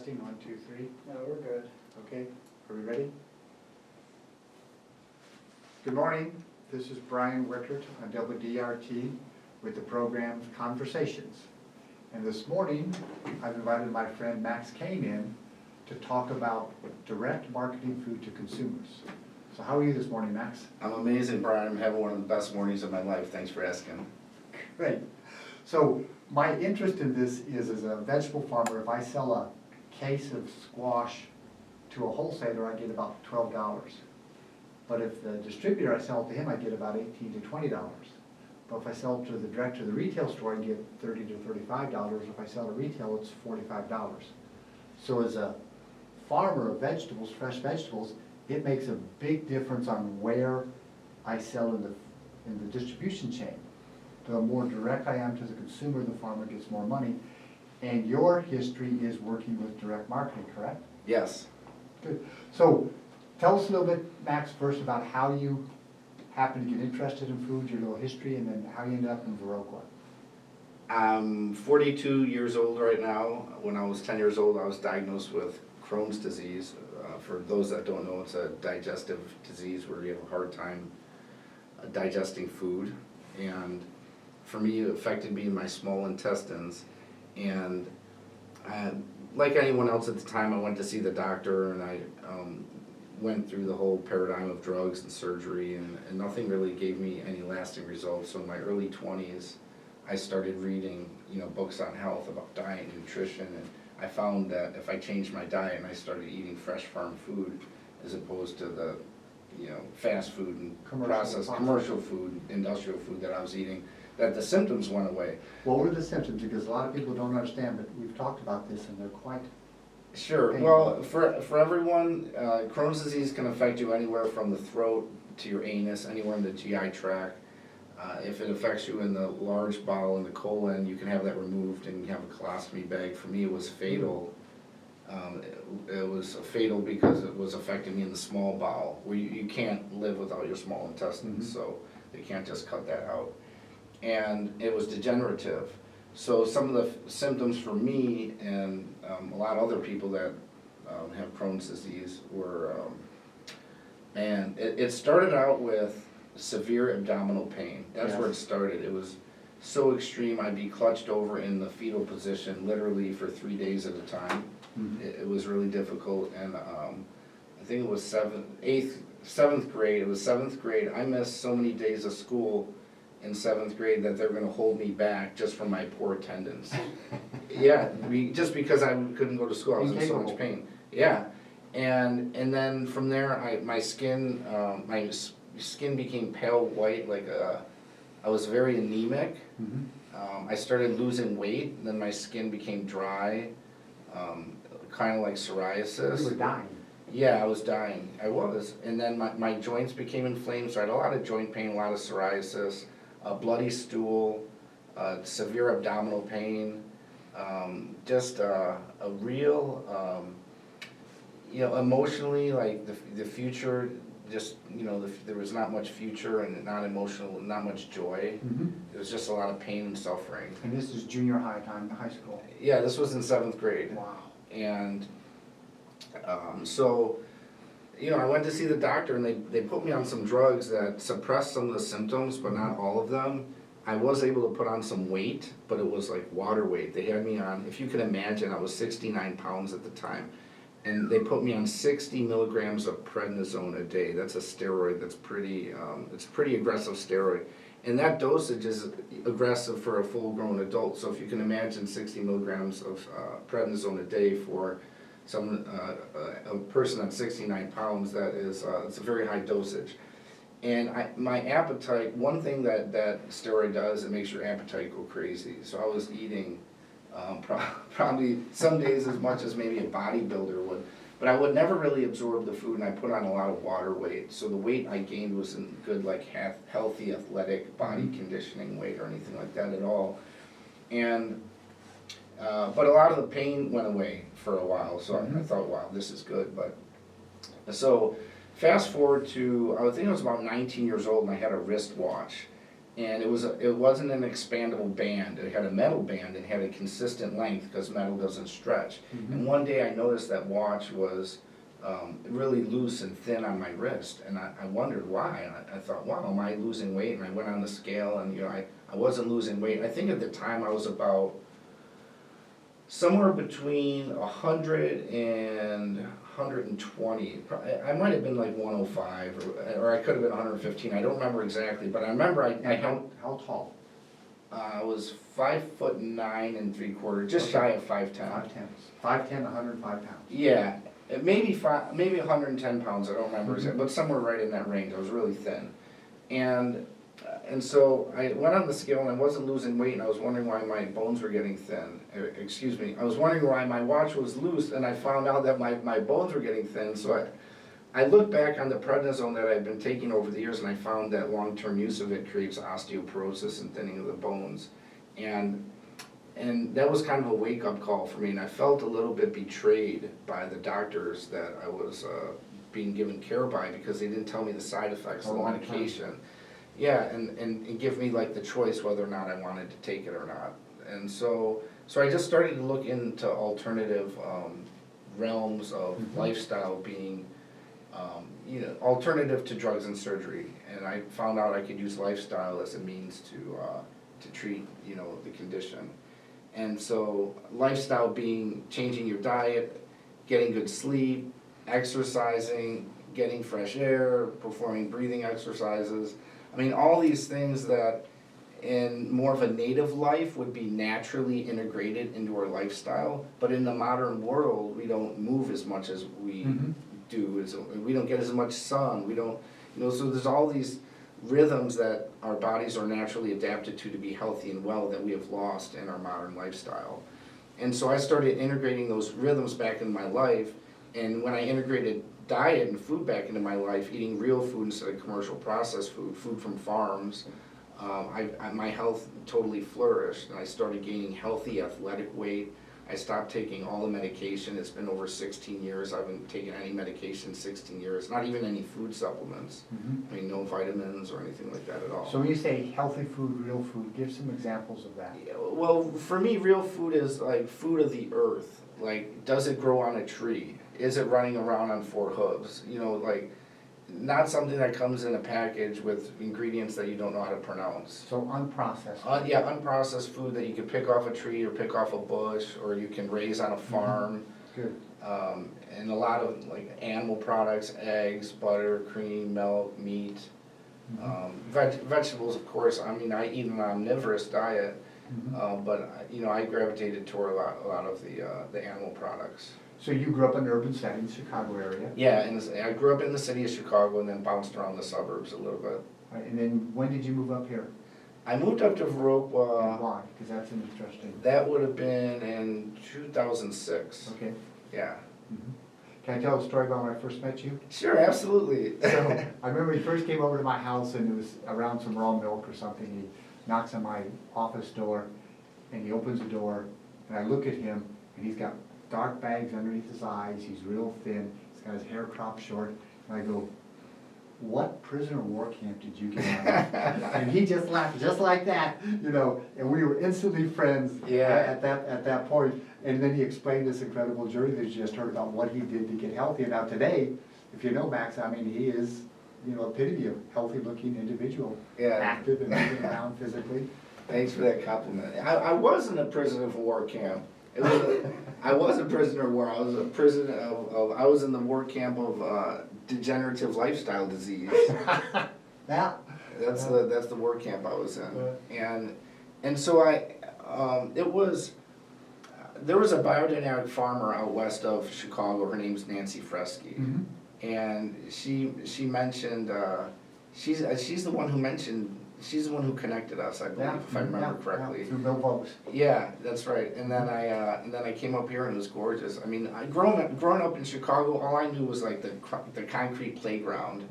Testing, 1, 2, 3. No, we're good. Okay, are we ready? Good morning, this is Brian Wickert on WDRT with the program Conversations. And this morning, I've invited my friend Max Kane in to talk about direct marketing food to consumers. So how are you this morning, Max? I'm amazing, Brian. I'm having one of the best mornings of my life. Thanks for asking. Great. So my interest in this is, as a vegetable farmer, if I sell a case of squash to a wholesaler, I get about $12. But if the distributor, I sell it to him, I get about $18 to $20. But if I sell it to the direct to the retail store, I get $30 to $35. If I sell to retail, it's $45. So as a farmer of vegetables, fresh vegetables, it makes a big difference on where I sell in the distribution chain. The more direct I am to the consumer, the farmer gets more money. And your history is working with direct marketing, correct? Yes. Good. So tell us a little bit, Max, first about how you happened to get interested in food, your little history, and then how you ended up in Viroqua. I'm 42 years old right now. When I was 10 years old, I was diagnosed with Crohn's disease. For those that don't know, it's a digestive disease where you have a hard time digesting food. And for me, it affected me in my small intestines. And like anyone else at the time, I went to see the doctor, and I went through the whole paradigm of drugs and surgery, and nothing really gave me any lasting results. So in my early 20s, I started reading, books on health about diet and nutrition, and I found that if I changed my diet and I started eating fresh farm food as opposed to the, fast food and processed commercial food, industrial food that I was eating, that the symptoms went away. What were the symptoms? Because a lot of people don't understand, but we've talked about this and they're quite... Sure. Well, for everyone, Crohn's disease can affect you anywhere from the throat to your anus, anywhere in the GI tract. If it affects you in the large bowel and the colon, you can have that removed and you have a colostomy bag. For me, it was fatal. It was fatal because it was affecting me in the small bowel, where you can't live without your small intestines, so they can't just cut that out. And it was degenerative. So some of the symptoms for me and a lot of other people that have Crohn's disease were, it started out with severe abdominal pain. That's where it started. It was so extreme, I'd be clutched over in the fetal position literally for 3 days at a time. It was really difficult, and I think it was seventh grade. It was seventh grade. I missed so many days of school in seventh grade that they're going to hold me back just from my poor attendance. Yeah, just because I couldn't go to school, I was in so much pain. Yeah, and then from there, my skin became pale white, I was very anemic. I started losing weight, and then my skin became dry, kind of like psoriasis. You were dying. Yeah, I was dying. I was. And then my joints became inflamed, so I had a lot of joint pain, a lot of psoriasis, a bloody stool, severe abdominal pain, just a real, emotionally, like the future, just, there was not much future and not emotional, not much joy. There was just a lot of pain and suffering. And this is junior high time, high school. Yeah, this was in seventh grade. Wow. And so, I went to see the doctor, and they put me on some drugs that suppressed some of the symptoms, but not all of them. I was able to put on some weight, but it was like water weight. They had me on, if you can imagine, I was 69 pounds at the time. And they put me on 60 milligrams of prednisone a day. That's a steroid that's it's pretty aggressive steroid. And that dosage is aggressive for a full-grown adult. So if you can imagine 60 milligrams of prednisone a day for a person that's 69 pounds, it's a very high dosage. And my appetite, one thing that steroid does, it makes your appetite go crazy. So I was eating probably some days as much as maybe a bodybuilder would. But I would never really absorb the food, and I put on a lot of water weight. So the weight I gained wasn't good, like healthy, athletic, body conditioning weight or anything like that at all. And but a lot of the pain went away for a while. So I thought, wow, this is good. But so fast forward to, I think I was about 19 years old, and I had a wristwatch. And it wasn't an expandable band, it had a metal band and had a consistent length, because metal doesn't stretch. And one day I noticed that watch was really loose and thin on my wrist, and I wondered why, and I thought, wow, am I losing weight? And I went on the scale, and I wasn't losing weight. I think at the time I was about somewhere between 100 and 120. I might have been like 105, or I could have been 115. I don't remember exactly, but I remember I had. How tall? I was 5'9" ¾ just shy of 5'10". 5'10", 105 pounds. Yeah, maybe 110 pounds. I don't remember exactly, but somewhere right in that range. I was really thin, and so I went on the scale and I wasn't losing weight, and I was wondering why my bones were getting thin. Excuse me. I was wondering why my watch was loose, and I found out that my bones were getting thin. So I looked back on the prednisone that I'd been taking over the years, and I found that long-term use of it creates osteoporosis and thinning of the bones. And that was kind of a wake-up call for me, and I felt a little bit betrayed by the doctors that I was being given care by, because they didn't tell me the side effects of the medication. Yeah, and give me like the choice whether or not I wanted to take it or not. And so I just started to look into alternative realms of lifestyle being, alternative to drugs and surgery. And I found out I could use lifestyle as a means to treat, the condition. And so lifestyle being changing your diet, getting good sleep, exercising, getting fresh air, performing breathing exercises. I mean, all these things that in more of a native life would be naturally integrated into our lifestyle, but in the modern world, we don't move as much as we do. We don't get as much sun. We don't, so there's all these rhythms that our bodies are naturally adapted to be healthy and well that we have lost in our modern lifestyle. And so I started integrating those rhythms back in my life, and when I integrated diet and food back into my life, eating real food instead of commercial processed food from farms, my health totally flourished, and I started gaining healthy athletic weight. I stopped taking all the medication. It's been over 16 years. I haven't taken any medication in 16 years, not even any food supplements. I mean, no vitamins or anything like that at all. So when you say healthy food, real food, give some examples of that. Yeah, well, for me, real food is like food of the earth. Like, does it grow on a tree? Is it running around on 4 hooves? Not something that comes in a package with ingredients that you don't know how to pronounce. So unprocessed. Yeah, unprocessed food that you can pick off a tree or pick off a bush, or you can raise on a farm. Good. And a lot of like animal products, eggs, butter, cream, milk, meat. Vegetables, of course. I mean, I eat an omnivorous diet, but I gravitated toward a lot of the animal products. So you grew up in an urban setting, Chicago area? Yeah, and I grew up in the city of Chicago and then bounced around the suburbs a little bit. Right, and then when did you move up here? I moved up to Viroqua. And why? Because that's interesting. That would have been in 2006. Okay. Yeah. Can I tell a story about when I first met you? Sure, absolutely. So I remember he first came over to my house, and it was around some raw milk or something. He knocks on my office door, and he opens the door, and I look at him, and he's got dark bags underneath his eyes. He's real thin. He's got his hair cropped short. And I go, "What prisoner of war camp did you get out of?" And he just laughed just like that, and we were instantly friends at that point. And then he explained this incredible journey that you just heard about what he did to get healthy. And now today, if you know Max, I mean, he is, epitome of healthy looking individual. Yeah. Active and moving around physically. Thanks for that compliment. I wasn't a prisoner of war camp. I was a prisoner of war. I was a prisoner I was in the war camp of degenerative lifestyle disease. That. That's the war camp I was in. And so there was a biodynamic farmer out west of Chicago. Her name's Nancy Fresky. And she mentioned, she's the one who connected us, I believe, if I remember correctly. Through Bill Vokes. Yeah, that's right. And then I came up here and it was gorgeous. I mean, growing up in Chicago, all I knew was like the concrete playground,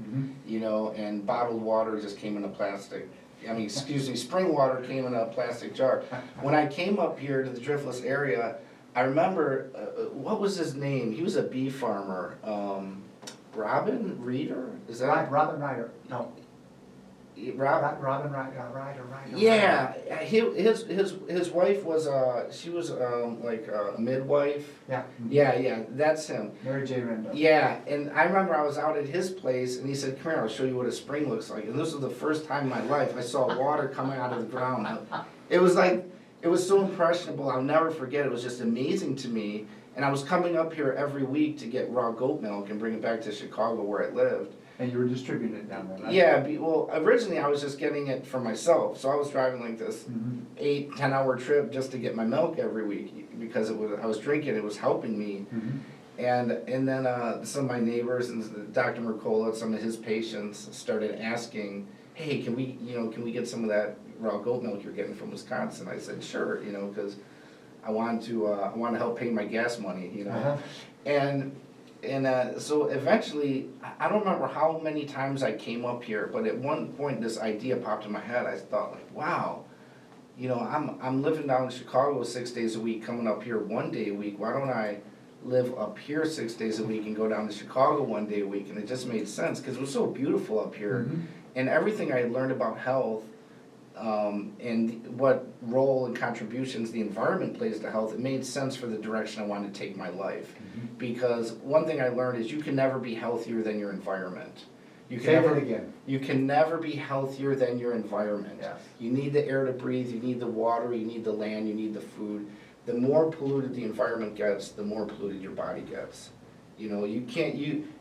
and bottled water just came in a plastic. I mean, excuse me, spring water came in a plastic jar. When I came up here to the Driftless area, I remember, what was his name? He was a bee farmer. Robin Reeder? Is that? Robin Ryder. No. Robin Ryder. Yeah, his wife was she was like a midwife. Yeah. Yeah, that's him. Mary J. Randall. Yeah, and I remember I was out at his place and he said, "Come here, I'll show you what a spring looks like." And this was the first time in my life I saw water coming out of the ground. It was like, it was so impressionable. I'll never forget. It was just amazing to me. And I was coming up here every week to get raw goat milk and bring it back to Chicago where I lived. And you were distributing it down there, right? Yeah, well, originally I was just getting it for myself. So I was driving like this Mhm. 8-10 hour trip just to get my milk every week because I was drinking, it was helping me. Mhm. And then some of my neighbors and Dr. Mercola, some of his patients started asking, "Hey, can we get some of that raw goat milk you're getting from Wisconsin?" I said, "Sure," because I want to help pay my gas money, Uh-huh. And so eventually, I don't remember how many times I came up here, but at one point this idea popped in my head. I thought like, wow, I'm living down in Chicago 6 days a week, coming up here 1 day a week. Why don't I live up here 6 days a week and go down to Chicago 1 day a week? And it just made sense because it was so beautiful up here. Mhm. And everything I had learned about health and what role and contributions the environment plays to health, it made sense for the direction I wanted to take my life. Mhm. Because one thing I learned is you can never be healthier than your environment. You can Say never, it again. You can never be healthier than your environment. Yes. You need the air to breathe, you need the water, you need the land, you need the food. The more polluted the environment gets, the more polluted your body gets.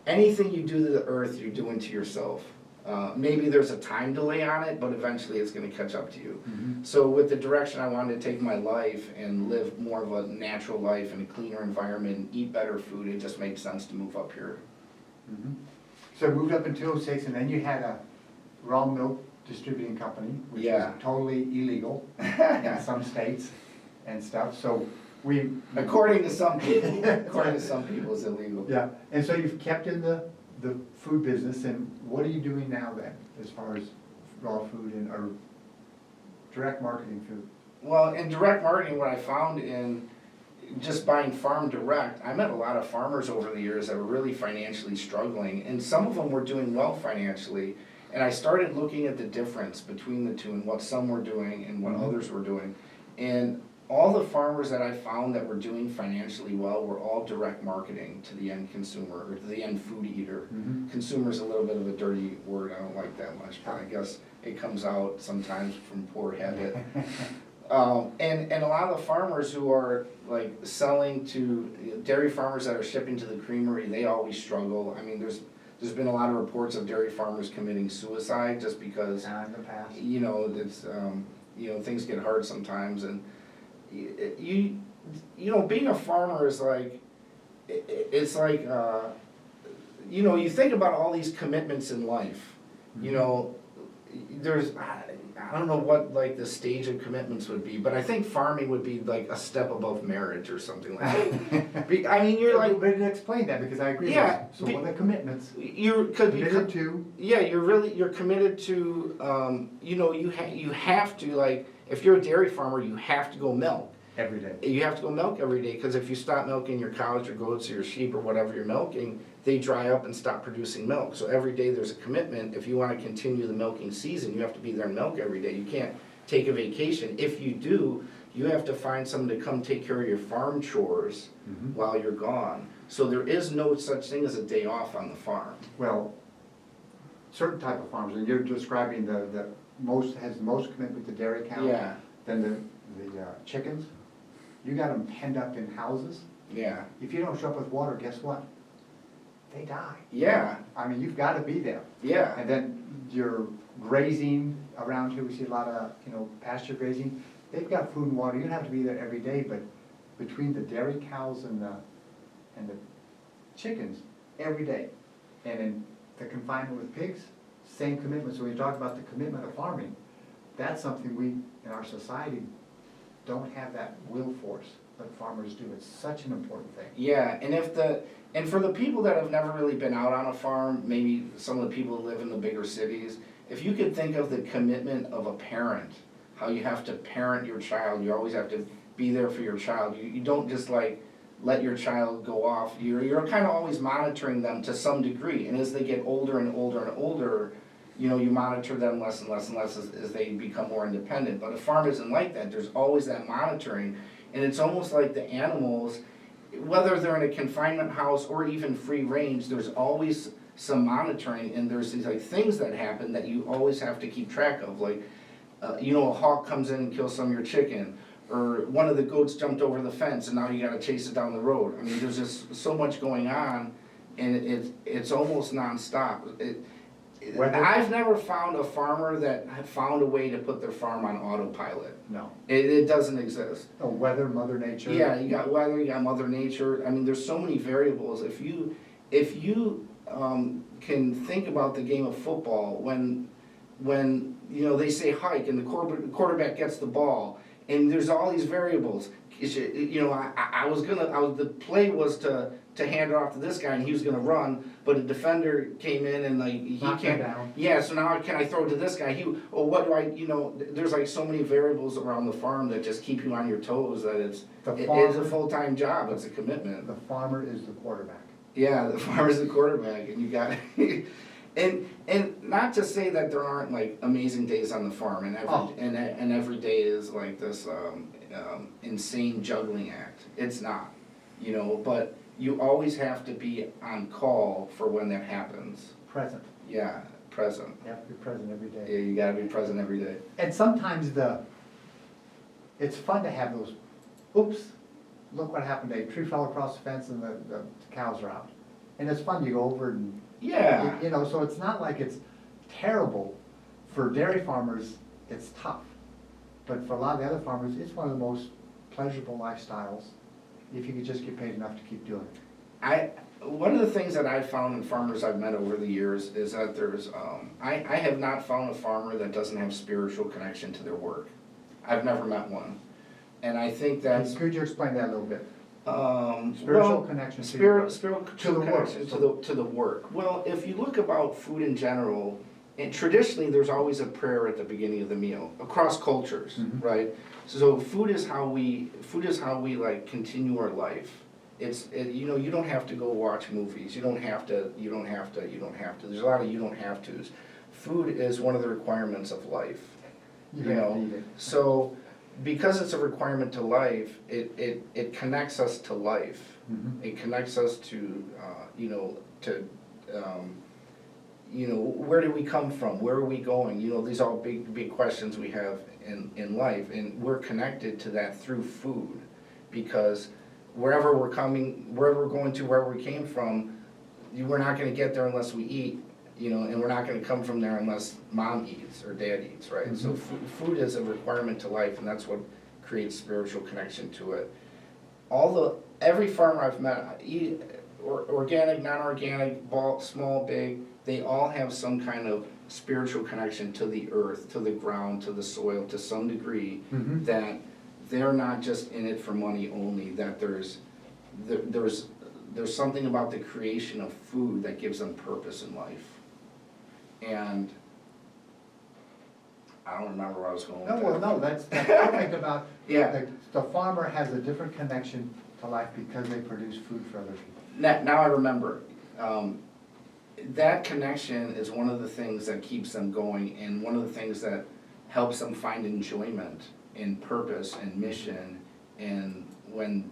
Anything you do to the earth, you're doing to yourself. Maybe there's a time delay on it, but eventually it's going to catch up to you. Mhm. So with the direction I wanted to take my life and live more of a natural life in a cleaner environment and eat better food, it just made sense to move up here. Mhm. So moved up in 2006, and then you had a raw milk distributing company, which Yeah. was totally illegal in some states and stuff, so we. According to some people, it's illegal. Yeah, and so you've kept in the food business, and what are you doing now then, as far as raw food or direct marketing food? Well, in direct marketing, what I found in just buying farm direct, I met a lot of farmers over the years that were really financially struggling, and some of them were doing well financially. And I started looking at the difference between the two and what some were doing and what Mhm. others were doing. And all the farmers that I found that were doing financially well were all direct marketing to the end consumer or to the end food eater. Mhm. Consumer's a little bit of a dirty word, I don't like that much, but I guess it comes out sometimes from poor habit. And a lot of the farmers who are like selling to dairy farmers that are shipping to the creamery, they always struggle. I mean, there's been a lot of reports of dairy farmers committing suicide just because, In the past. it's, things get hard sometimes, and being a farmer is like, it's like, you think about all these commitments in life, there's, I don't know what like the stage of commitments would be, but I think farming would be like a step above marriage or something like that. I mean, you're like, But explain that, because I agree with Yeah, you. So what are the commitments? you're could be Committed to? yeah, you're committed to, you have to, like, if you're a dairy farmer, you have to go milk. Every day. You have to go milk every day, because if you stop milking your cows, your goats, or your sheep, or whatever you're milking, they dry up and stop producing milk. So every day there's a commitment. If you want to continue the milking season, you have to be there and milk every day. You can't take a vacation. If you do, you have to find someone to come take care of your farm chores Mhm. while you're gone. So there is no such thing as a day off on the farm. Well, certain type of farms, and you're describing the most, has the most commitment to dairy cows. Yeah. Then the chickens, you got them penned up in houses. Yeah. If you don't show up with water, guess what? They die. Yeah. I mean, you've got to be there. Yeah. And then you're grazing around here, we see a lot of, pasture grazing. They've got food and water, you don't have to be there every day, but between the dairy cows and the chickens, every day. And in the confinement with pigs, same commitment. So when you talk about the commitment of farming, that's something we, in our society, don't have that will force, but farmers do. It's such an important thing. Yeah, and for the people that have never really been out on a farm, maybe some of the people who live in the bigger cities, if you could think of the commitment of a parent, how you have to parent your child, you always have to be there for your child. You don't just like let your child go off. You're kind of always monitoring them to some degree, and as they get older and older and older, you know, you monitor them less and less and less as they become more independent. But a farm isn't like that. There's always that monitoring, and it's almost like the animals, whether they're in a confinement house or even free range, there's always some monitoring, and there's these like things that happen that you always have to keep track of, like, you know, a hawk comes in and kills some of your chicken, or one of the goats jumped over the fence and now you gotta chase it down the road. I mean, there's just so much going on, and it's almost nonstop. I've never found a farmer that found a way to put their farm on autopilot. No. It doesn't exist. Oh, weather, Mother Nature. Yeah, you got weather, you got Mother Nature. I mean, there's so many variables. If you can think about the game of football, when you know they say hike and the quarterback gets the ball, and there's all these variables. You know, the play was to hand it off to this guy and he was gonna run, but a defender came in and like he Knocked him can't. down. Yeah, so now can I throw it to this guy? What do I? You know, there's like so many variables around the farm that just keep you on your toes. That it is a full-time job. It's a commitment. The farmer is the quarterback. Yeah, the farmer's the quarterback, and you got. And not to say that there aren't like amazing days on the farm, and every day is like this insane juggling act. It's not, you know, but you always have to be on call for when that happens. Present. Yeah, present. You have to be present every day. Yeah, you gotta be present every day. And sometimes it's fun to have those, oops, look what happened, a tree fell across the fence and the cows are out. And it's fun, you go over and, Yeah. you know, so it's not like it's terrible. For dairy farmers, it's tough. But for a lot of the other farmers, it's one of the most pleasurable lifestyles, if you could just get paid enough to keep doing it. One of the things that I've found in farmers I've met over the years is that there's, I have not found a farmer that doesn't have spiritual connection to their work. I've never met one. And I think that's. Could you explain that a little bit? Spiritual connection to spiritual to the work. connection to the work. Well, if you look about food in general, and traditionally there's always a prayer at the beginning of the meal across cultures, right? So food is how we like continue our life. You know, you don't have to go watch movies. You don't have to. There's a lot of you don't have tos. Food is one of the requirements of life. You know, so because it's a requirement to life, it connects us to life. It connects us to where do we come from? Where are we going? You know, these are all big questions we have in life, and we're connected to that through food, because wherever we're going to, wherever we came from, we're not going to get there unless we eat. You know, and we're not going to come from there unless mom eats or dad eats, right? So food is a requirement to life, and that's what creates spiritual connection to it. Every farmer I've met, organic, non-organic, small, big, they all have some kind of spiritual connection to the earth, to the ground, to the soil, to some degree, that they're not just in it for money only, that there's something about the creation of food that gives them purpose in life. And I don't remember where I was going with that. No, well, no, that's perfect about, Yeah. the farmer has a different connection to life because they produce food for other people. Now I remember. That connection is one of the things that keeps them going, and one of the things that helps them find enjoyment and purpose and mission, and when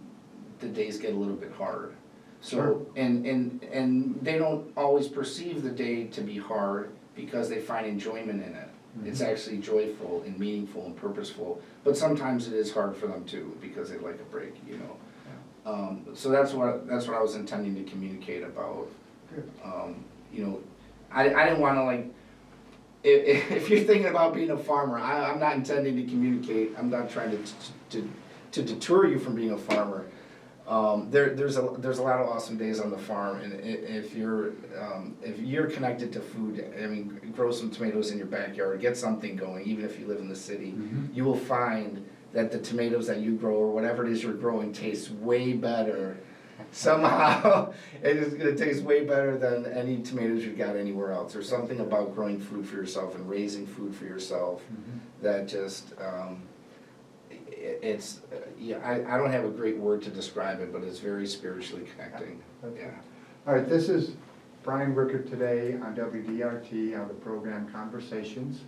the days get a little bit hard. So, Sure. and they don't always perceive the day to be hard because they find enjoyment in it. It's actually joyful and meaningful and purposeful, but sometimes it is hard for them too because they like a break, you know. So that's what I was intending to communicate about. Good. You know, I didn't want to like, if you're thinking about being a farmer, I'm not intending to communicate. I'm not trying to deter you from being a farmer. There's a lot of awesome days on the farm, and if you're connected to food, I mean, grow some tomatoes in your backyard, get something going. Even if you live in the city, you will find that the tomatoes that you grow or whatever it is you're growing tastes way better. Somehow, it is going to taste way better than any tomatoes you've got anywhere else. There's something about growing food for yourself and raising food for yourself that just. I don't have a great word to describe it, but it's very spiritually connecting. Okay. Yeah. All right, this is Brian Wickert today on WDRT on the program Conversations.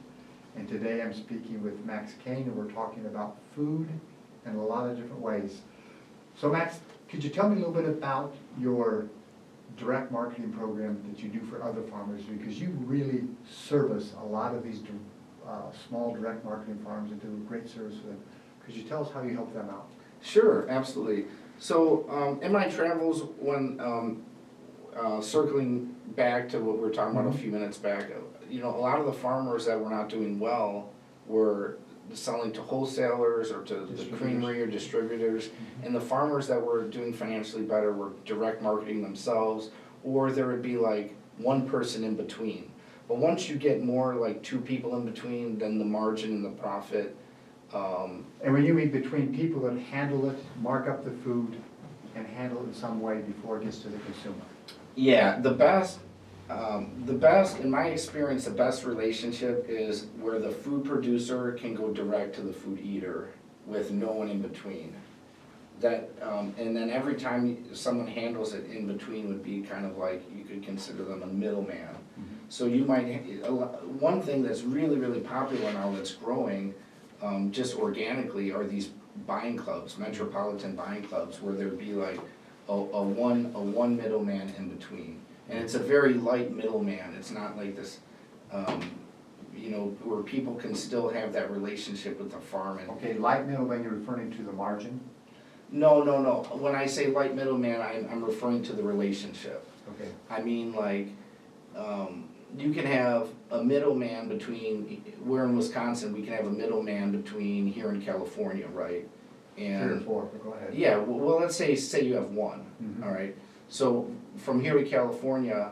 And today I'm speaking with Max Kane, and we're talking about food in a lot of different ways. So Max, could you tell me a little bit about your direct marketing program that you do for other farmers? Because you really service a lot of these small direct marketing farms and do a great service for them. Could you tell us how you help them out? Sure, absolutely. So in my travels, when circling back to what we were talking about a few minutes back, you know, a lot of the farmers that were not doing well were selling to wholesalers or to the creamery or distributors, and the farmers that were doing financially better were direct marketing themselves, or there would be like one person in between. But once you get more like two people in between, then the margin and the profit. And when you mean between people that handle it, mark up the food, and handle it in some way before it gets to the consumer? Yeah, the best, in my experience, the best relationship is where the food producer can go direct to the food eater with no one in between. That, and then every time someone handles it in between would be kind of like, you could consider them a middleman. So you might, one thing that's really, really popular now that's growing, just organically, are these buying clubs, metropolitan buying clubs, where there'd be like a one middleman in between. And it's a very light middleman. It's not like this, you know, where people can still have that relationship with the farm. And Okay, light middleman, you're referring to the margin? no. When I say light middleman, I'm referring to the relationship. Okay. I mean, like, you can have a middleman between, we're in Wisconsin, we can have a middleman between here and California, right? And 3 or 4, but go ahead. yeah, well, let's say you have one, all right? So from here to California,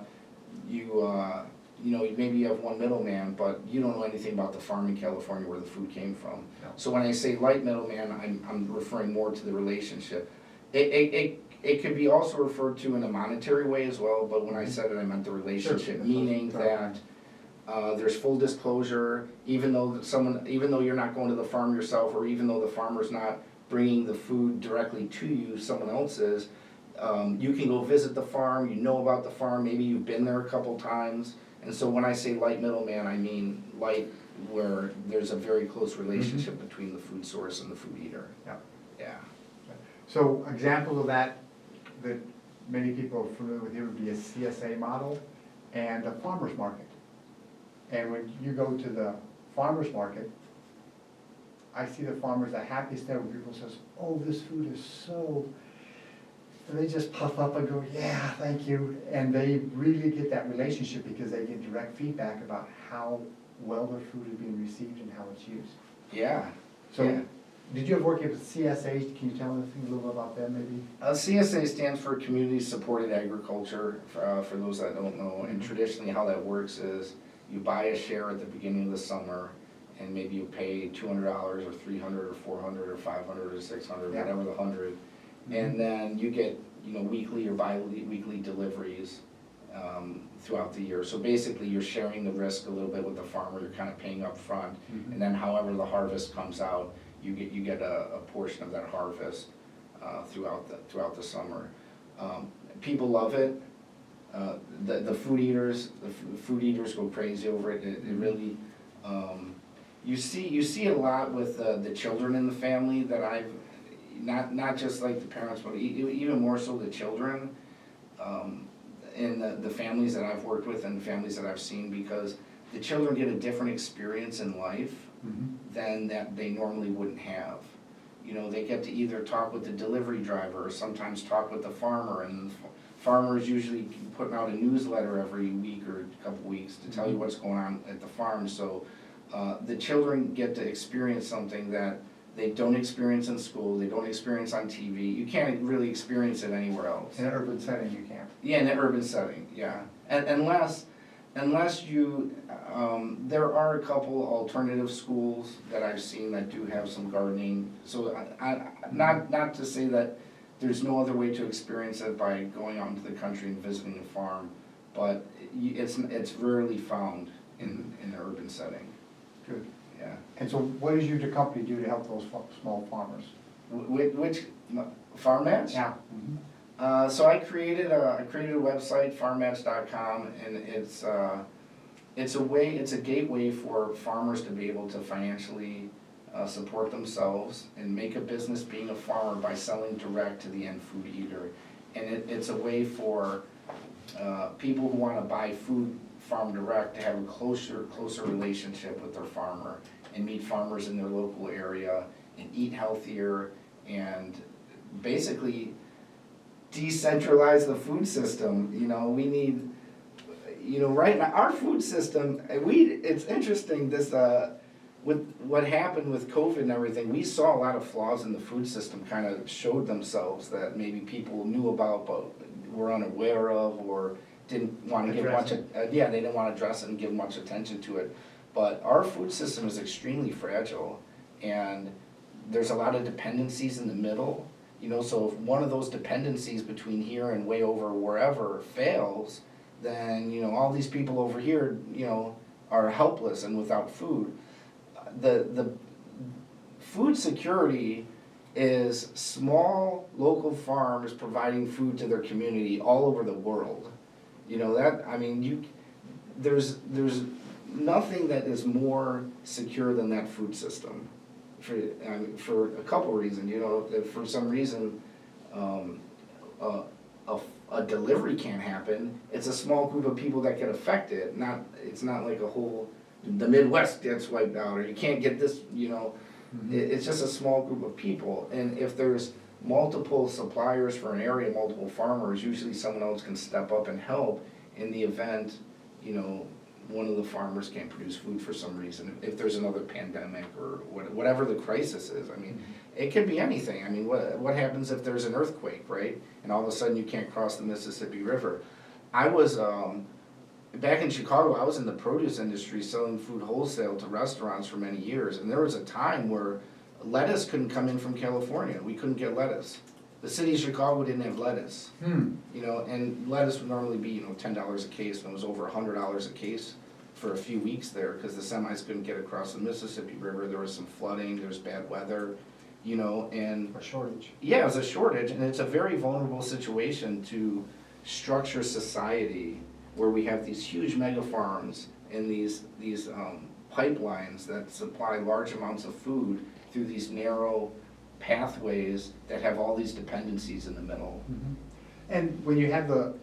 you know, maybe you have one middleman, but you don't know anything about the farm in California where the food came from. No. So when I say light middleman, I'm referring more to the relationship. It could be also referred to in a monetary way as well, but when I said it, I meant the relationship, Sure. meaning that there's full disclosure, even though you're not going to the farm yourself, or even though the farmer's not bringing the food directly to you, someone else is, you can go visit the farm, you know about the farm, maybe you've been there a couple times. And so when I say light middleman, I mean light where there's a very close relationship between the food source and the food eater. Yeah. Yeah. So example of that many people are familiar with here would be a CSA model and a farmer's market. And when you go to the farmer's market, I see the farmers the happiest there when people says, oh, this food is so, and they just puff up and go, yeah, thank you. And they really get that relationship because they get direct feedback about how well their food is being received and how it's used. Yeah. So, yeah. Did you ever work with CSA? Can you tell us a little bit about them maybe? CSA stands for Community Supported Agriculture, for those that don't know. And traditionally how that works is you buy a share at the beginning of the summer, and maybe you pay $200 or $300 or $400 or $500 or $600, Yeah. whatever the 100. And then you get, you know, weekly or bi-weekly deliveries throughout the year. So basically you're sharing the risk a little bit with the farmer, you're kind of paying up front, and then however the harvest comes out, you get a portion of that harvest throughout the summer. People love it. The food eaters go crazy over it. It really, you see a lot with the children in the family that I've, not just like the parents, but even more so the children, in the families that I've worked with and the families that I've seen, because the children get a different experience in life than that they normally wouldn't have. You know, they get to either talk with the delivery driver or sometimes talk with the farmer, and the farmer's usually putting out a newsletter every week or a couple weeks to tell you what's going on at the farm. So the children get to experience something that they don't experience in school, they don't experience on TV. You can't really experience it anywhere else. In an urban setting, you can't. Yeah, in an urban setting, yeah. And unless you, there are a couple alternative schools that I've seen that do have some gardening. So not to say that there's no other way to experience it by going out into the country and visiting a farm, but it's rarely found in an urban setting. Good. Yeah. And so what does your company do to help those small farmers? Which farm mats? Yeah. So I created a website, farmmatch.com, and it's a gateway for farmers to be able to financially support themselves and make a business being a farmer by selling direct to the end food eater. And it's a way for people who want to buy food farm direct to have a closer relationship with their farmer and meet farmers in their local area and eat healthier and basically decentralize the food system. We need, right now, our food system, it's interesting, this, with what happened with COVID and everything, we saw a lot of flaws in the food system kind of showed themselves that maybe people knew about but were unaware of or didn't want to give much, they didn't want to address it and give much attention to it. But our food system is extremely fragile, and there's a lot of dependencies in the middle. So if one of those dependencies between here and way over wherever fails, then, all these people over here, are helpless and without food. The food security is small local farms providing food to their community all over the world. There's nothing that is more secure than that food system. For a couple reasons, if for some reason a delivery can't happen, it's a small group of people that get affected. It's not like the Midwest gets wiped out, or you can't get this. It's just a small group of people. And if there's multiple suppliers for an area, multiple farmers, usually someone else can step up and help in the event, one of the farmers can't produce food for some reason. If there's another pandemic or whatever the crisis is, it could be anything. What happens if there's an earthquake, right? And all of a sudden you can't cross the Mississippi River. I was, back in Chicago, I was in the produce industry selling food wholesale to restaurants for many years. And there was a time where lettuce couldn't come in from California. We couldn't get lettuce. The city of Chicago didn't have lettuce. And lettuce would normally be, $10 a case, and it was over $100 a case for a few weeks there because the semis couldn't get across the Mississippi River. There was some flooding, there was bad weather, and A shortage. yeah, it was a shortage, and it's a very vulnerable situation to structure society where we have these huge mega farms and these pipelines that supply large amounts of food through these narrow pathways that have all these dependencies in the middle. And when you have the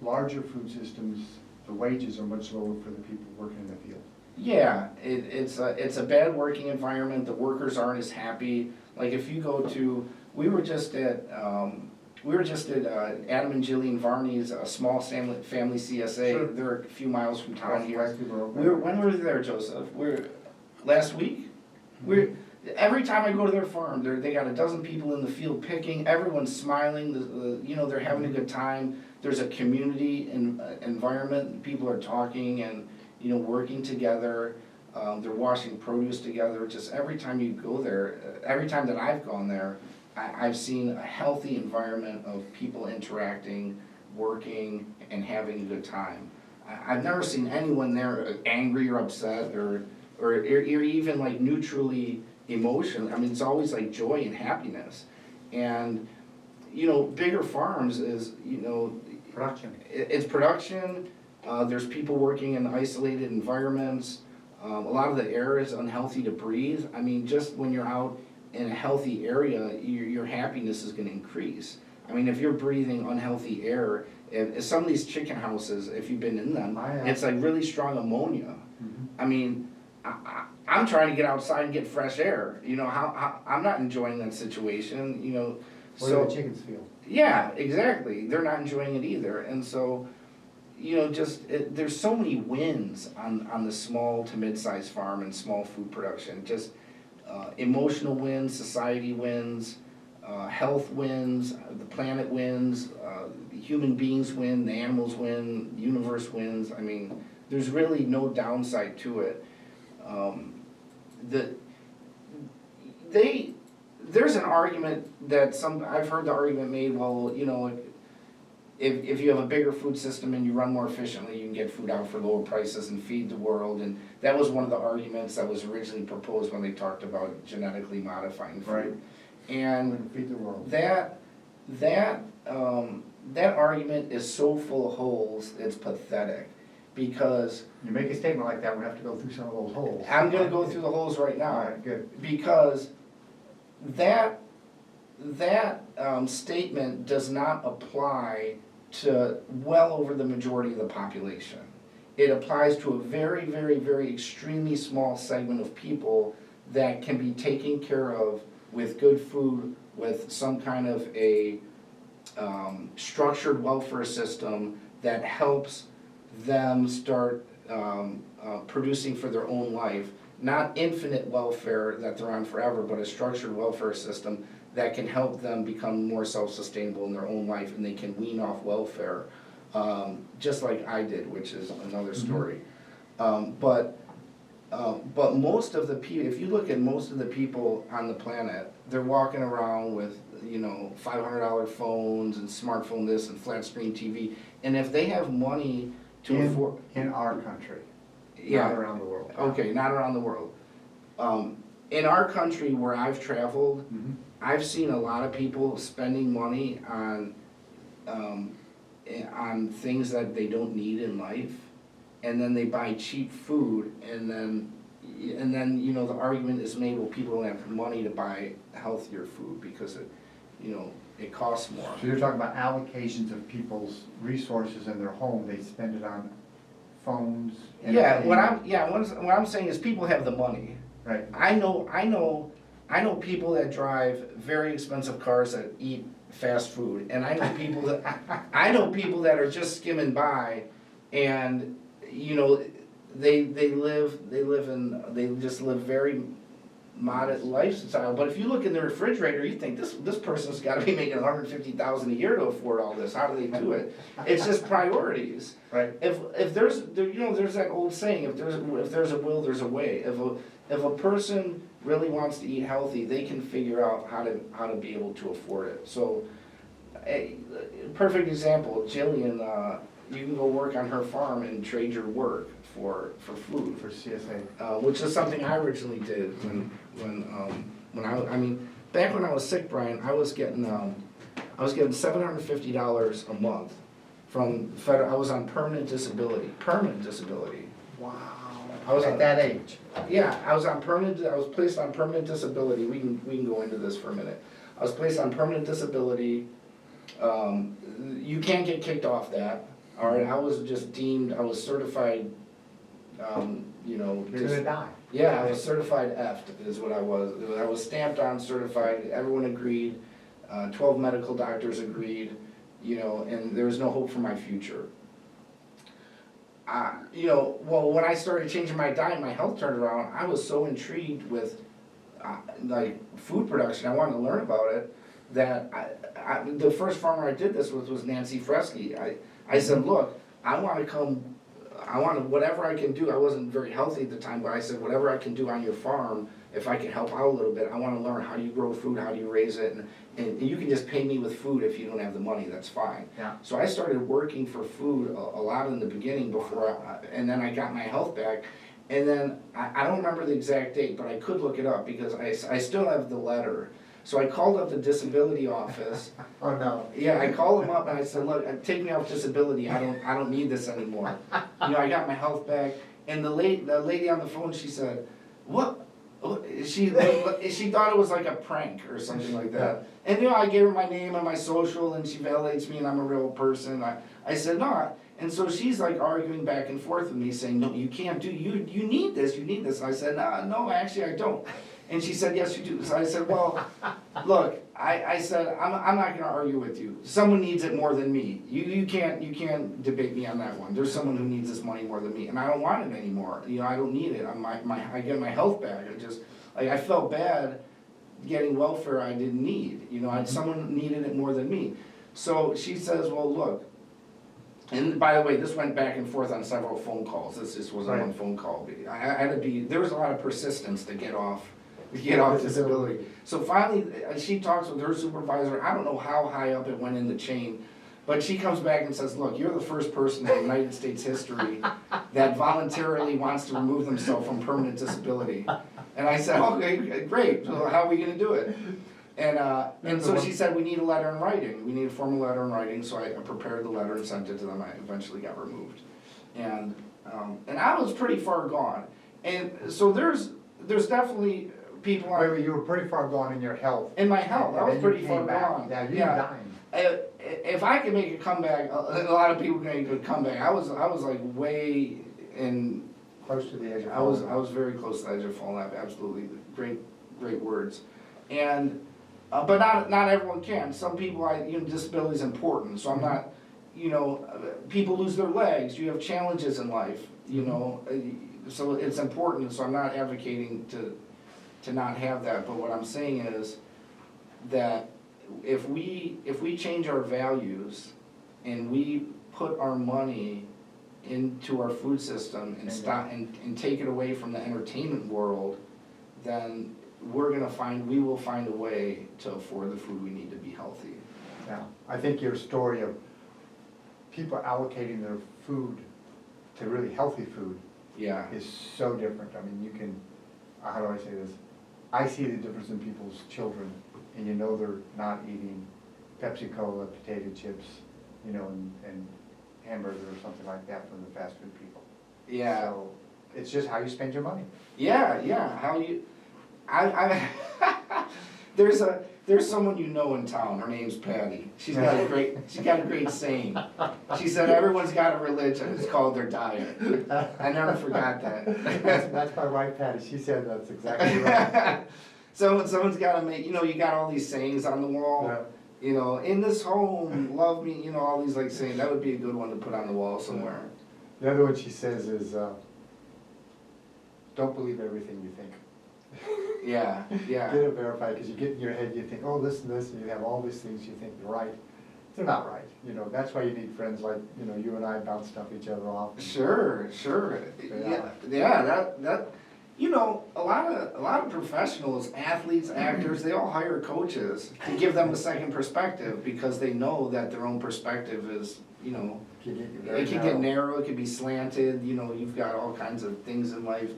larger food systems, the wages are much lower for the people working in the field. Yeah, it's a bad working environment. The workers aren't as happy. Like if you go to, we were just at Adam and Jillian Varney's small family CSA. Sure. They're a few miles from town here. When When were we there, Joseph? Last week. Every time I go to their farm, they got a dozen people in the field picking. Everyone's smiling. They're having a good time. There's a community environment. People are talking and working together. They're washing produce together. Just every time you go there, every time that I've gone there, I've seen a healthy environment of people interacting, working, and having a good time. I've never seen anyone there angry or upset or even like neutrally emotional. It's always like joy and happiness. And bigger farms is production. It's production. There's people working in isolated environments. A lot of the air is unhealthy to breathe. Just when you're out in a healthy area, your happiness is going to increase. If you're breathing unhealthy air, if some of these chicken houses, if you've been in them, it's like really strong ammonia. I'm trying to get outside and get fresh air. I'm not enjoying that situation. What do the chickens feel? Yeah, exactly. They're not enjoying it either, and so. There's so many wins on the small to mid-sized farm and small food production. Just emotional wins, society wins, health wins, the planet wins, human beings win, the animals win, the universe wins. There's really no downside to it. There's an argument that I've heard the argument made, well, if you have a bigger food system and you run more efficiently, you can get food out for lower prices and feed the world. And that was one of the arguments that was originally proposed when they talked about genetically modifying food. Right. And feed the world. that that argument is so full of holes, it's pathetic. Because You make a statement like that, we have to go through some of those holes. I'm gonna go through the holes right now. All right, good. Because that statement does not apply to well over the majority of the population. It applies to a very, very, very extremely small segment of people that can be taken care of with good food, with some kind of a structured welfare system that helps them start producing for their own life. Not infinite welfare that they're on forever, but a structured welfare system that can help them become more self-sustainable in their own life, and they can wean off welfare, just like I did, which is another story. But most of the people, if you look at most of the people on the planet, they're walking around with, $500 phones and smartphone this and flat screen TV, and if they have money to afford. In our country, Yeah. not around the world. Okay, not around the world. In our country where I've traveled, Mhm. I've seen a lot of people spending money on things that they don't need in life, and then they buy cheap food, and then the argument is made, well, people don't have money to buy healthier food because it costs more. So you're talking about allocations of people's resources in their home, they spend it on phones? Yeah, what entertainment. I'm saying is people have the money. Right, I know people that drive very expensive cars that eat fast food, and I know people that are just skimming by, and they just live very modest lifestyle. But if you look in the refrigerator, you think this person's got to be making $150,000 a year to afford all this. How do they do it? It's just priorities. right. If there's that old saying, if there's a will, there's a way. If a person really wants to eat healthy, they can figure out how to be able to afford it. So, a perfect example, Jillian, you can go work on her farm and trade your work for food, For CSA. which is something I originally did back when I was sick, Brian. I was getting $750 a month from federal. I was on permanent disability. Wow. I was At on- that age. Yeah, I was placed on permanent disability. We can go into this for a minute. I was placed on permanent disability. You can't get kicked off that. All right, I was just deemed. I was certified. You're gonna die. Yeah, I was certified F is what I was. I was stamped on certified. Everyone agreed. 12 medical doctors agreed. And there was no hope for my future. Well, when I started changing my diet, my health turned around. I was so intrigued with food production. I wanted to learn about it. That the first farmer I did this with was Nancy Fresky. I said, look, I want whatever I can do. I wasn't very healthy at the time, but I said, whatever I can do on your farm, if I can help out a little bit, I want to learn how do you grow food, how do you raise it, and you can just pay me with food if you don't have the money, that's fine. Yeah. So I started working for food a lot in the beginning and then I got my health back. And then, I don't remember the exact date, but I could look it up because I still have the letter. So I called up the disability office. Oh, no. Yeah, I called them up and I said, look, take me off disability. I don't need this anymore. I got my health back. And the lady on the phone, she said, what? She thought it was like a prank or something like that. And I gave her my name and my social, and she validates me and I'm a real person. I said, no. And so she's like arguing back and forth with me saying, no, you can't do, you need this. And I said, no, actually I don't. And she said, yes, you do. So I said, well, look, I said, I'm not gonna argue with you. Someone needs it more than me. You can't debate me on that one. There's someone who needs this money more than me, and I don't want it anymore. I don't need it. I get my health back. I felt bad getting welfare I didn't need. Someone needed it more than me. So she says, well, look, and by the way, this went back and forth on several phone calls. This just wasn't one phone call. There was a lot of persistence to get off disability. So finally, she talks with her supervisor. I don't know how high up it went in the chain, but she comes back and says, look, you're the first person in United States history that voluntarily wants to remove themselves from permanent disability. And I said, okay, great, so how are we gonna do it? And so she said, we need a letter in writing, we need a formal letter in writing, so I prepared the letter and sent it to them, I eventually got removed. And I was pretty far gone, and so there's definitely people Wait, wait, you were pretty far gone in your health. in my health, I was And then you pretty came far back. gone. Yeah, you're dying. If I could make a comeback, a lot of people make a comeback, I was like way in, Close to the edge of I was falling. very close to the edge of falling off, absolutely, great words. And, but not everyone can, some people, disability is important, so I'm not, people lose their legs, you have challenges in life, so it's important, so I'm not advocating to not have that, but what I'm saying is that if we change our values and we put our money into our food system and stop and take it away from the entertainment world, then we will find a way to afford the food we need to be healthy. Yeah, I think your story of people allocating their food to really healthy food Yeah. is so different. I mean, you can, how do I say this? I see the difference in people's children, and they're not eating Pepsi-Cola, potato chips, and hamburger or something like that from the fast food people. Yeah. So it's just how you spend your money. Yeah, how you, I there's someone in town, her name's Patty. She's got a great saying. She said everyone's got a religion, it's called their diet. I never forgot that. That's my wife, Patty. She said that's exactly right. Someone's gotta make, you got all these sayings on the wall. Yeah. In this home, love me, all these like saying, that would be a good one to put on the wall somewhere. The other one she says is, don't believe everything you think. Yeah. Get it verified, because you get in your head, you think, oh, this and this, and you have all these things you think are right. They're not right. That's why you need friends like, you and I bounce stuff each other off. Sure. Yeah, that a lot of professionals, athletes, actors, they all hire coaches to give them a second perspective, because they know that their own perspective is, it can get narrow, it can be slanted, you've got all kinds of things in life,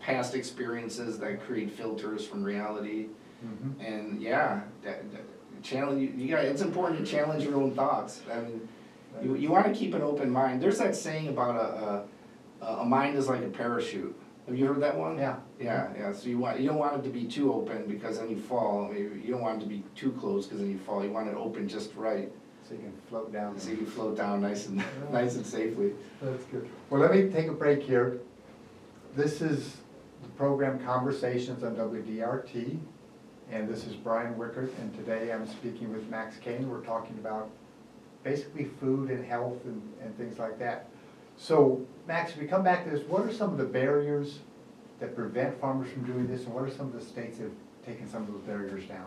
past experiences that create filters from reality. Mm-hmm. And yeah, it's important to challenge your own thoughts. I mean, you want to keep an open mind. There's that saying about a mind is like a parachute. Have you heard that one? Yeah. Yeah. So you don't want it to be too open, because then you fall. You don't want it to be too closed, because then you fall. You want it open just right, So you can float down. so you can float down nice and safely. That's good. Well, let me take a break here. This is the program Conversations on WDRT, and this is Brian Wickert, and today I'm speaking with Max Kane. We're talking about basically food and health and things like that. So, Max, if we come back to this, what are some of the barriers that prevent farmers from doing this, and what are some of the states that have taken some of those barriers down?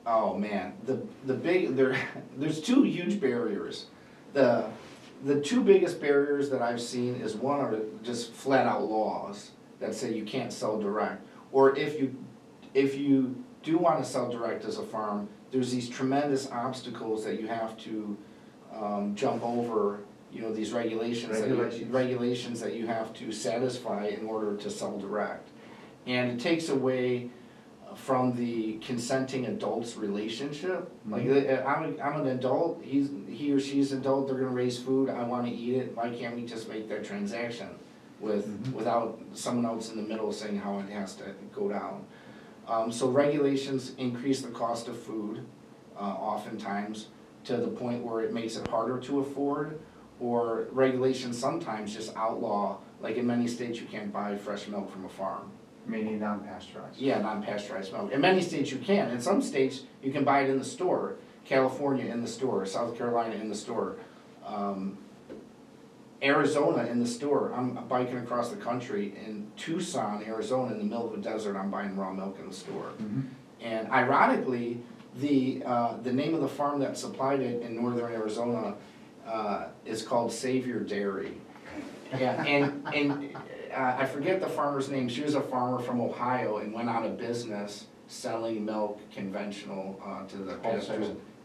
Oh man, there's two huge barriers. The two biggest barriers that I've seen is, one are just flat out laws that say you can't sell direct, or if you do want to sell direct as a farm, there's these tremendous obstacles that you have to jump over. These regulations that you have to satisfy in order to sell direct, and it takes away from the consenting adult's relationship. Like, I'm an adult, he or she's an adult, they're gonna raise food, I wanna eat it, why can't we just make that transaction without someone else in the middle saying how it has to go down? So regulations increase the cost of food, oftentimes, to the point where it makes it harder to afford, or regulations sometimes just outlaw, like in many states you can't buy fresh milk from a farm. Meaning non-pasteurized. Yeah, non-pasteurized milk. In many states you can. In some states you can buy it in the store. California in the store, South Carolina in the store, Arizona in the store. I'm biking across the country in Tucson, Arizona, in the middle of a desert. I'm buying raw milk in the store. Mm-hmm. And ironically, the name of the farm that supplied it in northern Arizona is called Savior Dairy. Yeah, and I forget the farmer's name. She was a farmer from Ohio and went out of business selling milk conventional to the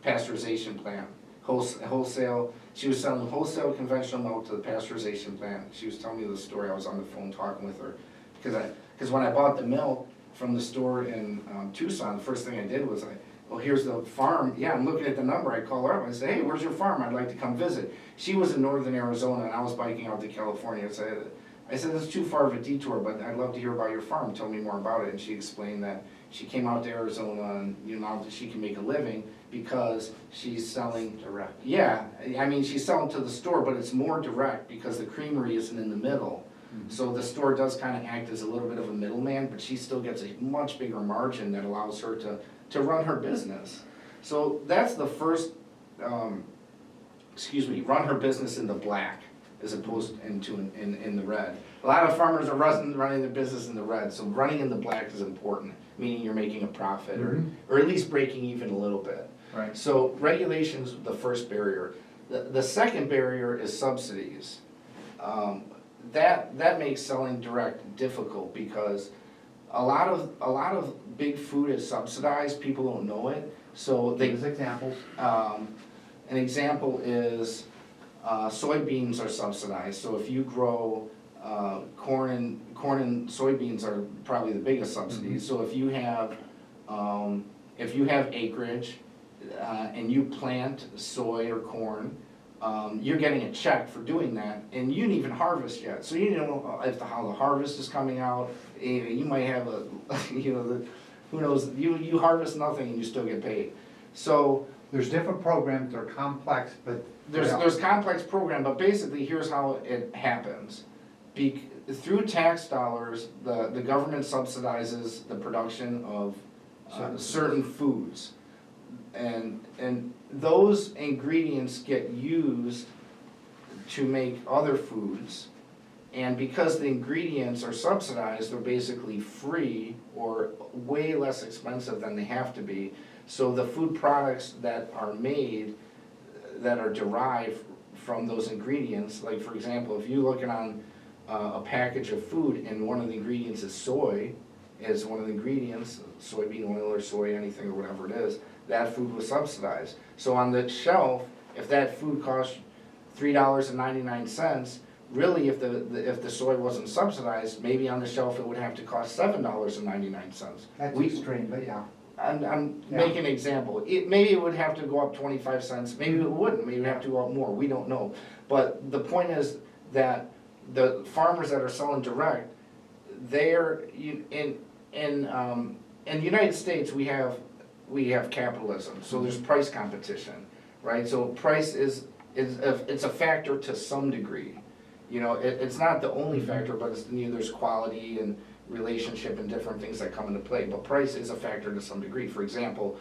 pasteurization plant. Wholesale. She was selling wholesale conventional milk to the pasteurization plant. She was telling me the story. I was on the phone talking with her because when I bought the milk, from the store in Tucson, the first thing I did was well, here's the farm. Yeah, I'm looking at the number. I call her up. I say, hey, where's your farm? I'd like to come visit. She was in northern Arizona, and I was biking out to California. I said, this is too far of a detour, but I'd love to hear about your farm. Tell me more about it. And she explained that she came out to Arizona, and now that she can make a living because she's selling direct. Yeah, I mean, she's selling to the store, but it's more direct because the creamery isn't in the middle. So the store does kind of act as a little bit of a middleman, but she still gets a much bigger margin that allows her to run her business. So that's the first, run her business in the black as opposed in the red. A lot of farmers are running their business in the red, so running in the black is important, meaning you're making a profit or at least breaking even a little bit. Right. So regulation's the first barrier. The second barrier is subsidies. That makes selling direct difficult because a lot of big food is subsidized. People don't know it. So they. Give us examples. An example is soybeans are subsidized. So if you grow corn and soybeans are probably the biggest subsidies. So if you have acreage and you plant soy or corn. You're getting a check for doing that, and you didn't even harvest yet. So you don't know how the harvest is coming out. You might have who knows? You harvest nothing and you still get paid. So there's different programs. They're complex, but there's complex program. But basically, here's how it happens. Through tax dollars, the government subsidizes the production of certain foods. And those ingredients get used to make other foods, and because the ingredients are subsidized, they're basically free or way less expensive than they have to be. So the food products that are made, that are derived from those ingredients, like for example, if you're looking on a package of food and one of the ingredients is soy, as one of the ingredients, soybean oil or soy, anything or whatever it is, that food was subsidized. So on the shelf, if that food cost $3.99, really if the soy wasn't subsidized, maybe on the shelf it would have to cost $7.99. That's extreme, but yeah. I'm making an example. Maybe it would have to go up 25 cents, maybe it wouldn't, maybe it would have to go up more, we don't know. But the point is that the farmers that are selling direct, they're in the United States we have capitalism, so there's price competition, right? So price it's a factor to some degree. It's not the only factor, but there's quality and relationship and different things that come into play. But price is a factor to some degree. For example,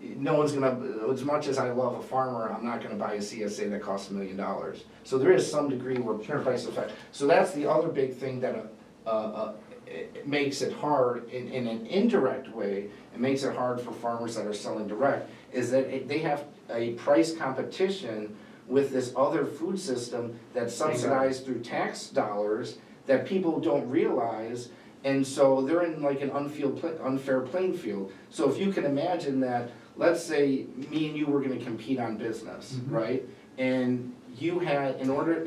no one's gonna, as much as I love a farmer, I'm not gonna buy a CSA that costs $1 million. So there is some degree where price effect. So that's the other big thing that it makes it hard in an indirect way. It makes it hard for farmers that are selling direct, is that they have a price competition with this other food system that's subsidized through tax dollars that people don't realize, and so they're in like an unfair playing field. So if you can imagine that, let's say me and you were gonna compete on business, right? And you had, in order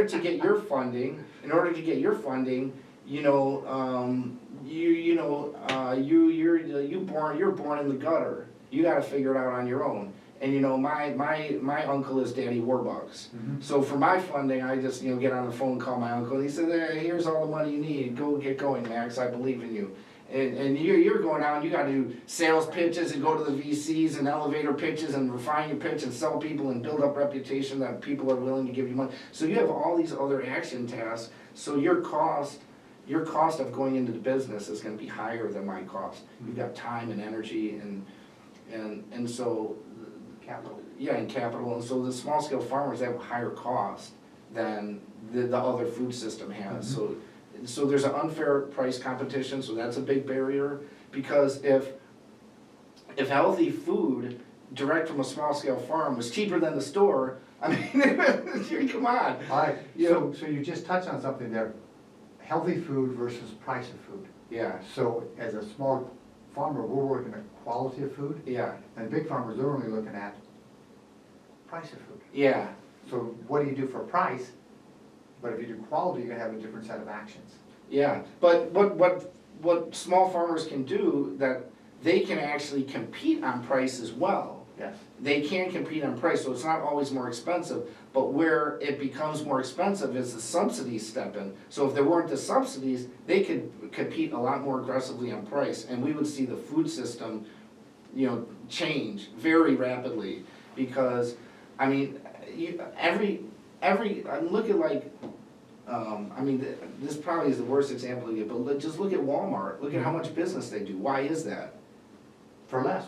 to get your funding, you're born in the gutter. You got to figure it out on your own. And my uncle is Daddy Warbucks. So for my funding, I just get on the phone and call my uncle. And he said, hey, "Here's all the money you need. Go get going, Max. I believe in you." And you're going out and you got to do sales pitches and go to the VCs and elevator pitches and refine your pitch and sell people and build up reputation that people are willing to give you money. So you have all these other action tasks. So your cost of going into the business is going to be higher than my cost. You've got time and energy and so Capital. Yeah, and capital. And so the small scale farmers have a higher cost than the other food system has. So there's an unfair price competition, so that's a big barrier, because if healthy food direct from a small scale farm was cheaper than the store, I mean, come on. All right, so you just touched on something there, healthy food versus price of food. Yeah. So as a small farmer, we're working at quality of food. Yeah. And big farmers, they're only looking at price of food. Yeah. So what do you do for price? But if you do quality, you're gonna have a different set of actions. Yeah, but what what small farmers can do, that they can actually compete on price as well. Yes. They can compete on price, so it's not always more expensive, but where it becomes more expensive is the subsidies step in. So if there weren't the subsidies, they could compete a lot more aggressively on price, and we would see the food system, change very rapidly. Because, I mean, look at like, this probably is the worst example you get, but just look at Walmart, look at how much business they do. Why is that? For less,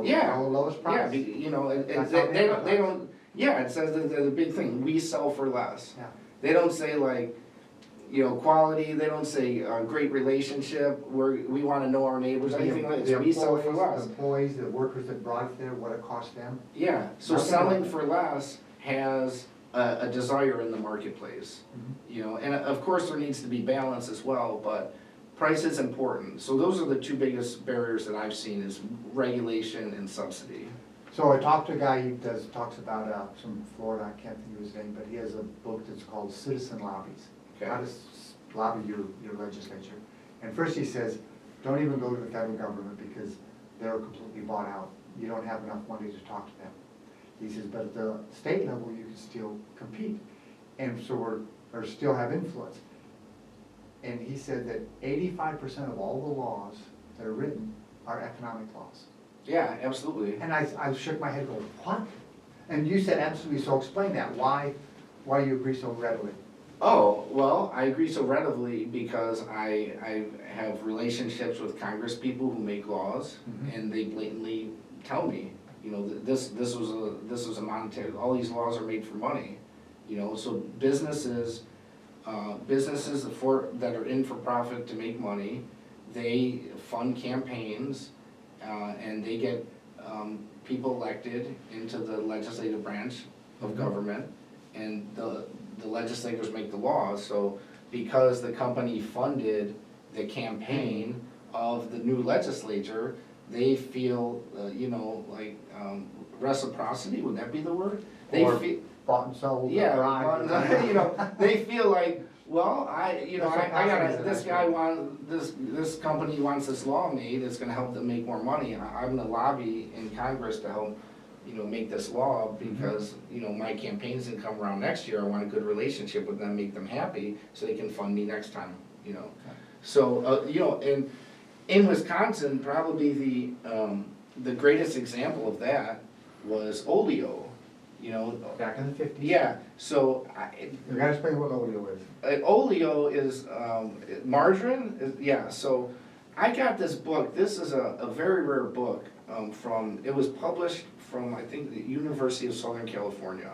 Yeah. lowest Yeah, price. and That's how they don't, yeah, it says that the big thing, we sell for less. Yeah. They don't say like, quality, they don't say great relationship, we wanna know our neighbors, anything like that, we sell for less. The employees, the workers that brought it there, what it cost them. Yeah, so Nothing selling like- for less has a desire in the marketplace. And of course there needs to be balance as well, but price is important. So those are the two biggest barriers that I've seen, is regulation and subsidy. So I talked to a guy, he talks about from Florida, I can't think of his name, but he has a book that's called Citizen Lobbies. Okay. How to lobby your legislature. And first he says, don't even go to the federal government because they're completely bought out. You don't have enough money to talk to them. He says, but at the state level, you can still compete. And so or still have influence. And he said that 85% of all the laws that are written are economic laws. Yeah, absolutely. And I shook my head going, what? And you said absolutely, so explain that. Why you agree so readily? Oh, well, I agree so readily because I have relationships with Congress people who make laws, and they blatantly tell me, this was a monetary, all these laws are made for money, so businesses that are in for profit to make money, they fund campaigns, and they get people elected into the legislative branch of government, and the legislators make the laws. So because the company funded the campaign of the new legislature, they feel, like reciprocity, would that be the word? They Or feel, bought and sold. yeah, right. they feel like, well, I got Reciprocity is a nice this company wants this law made, it's gonna help them make more money. I'm gonna lobby in Congress to help, make this law because, my campaign's gonna come around next year. I want a good relationship with them, make them happy, so they can fund me next time, So, in Wisconsin, probably the greatest example of that was Oleo, Back in the 50s. Yeah, so You gotta explain what Oleo is. Oleo is margarine, yeah, so I got this book, this is a very rare book, it was published from, I think, the University of Southern California.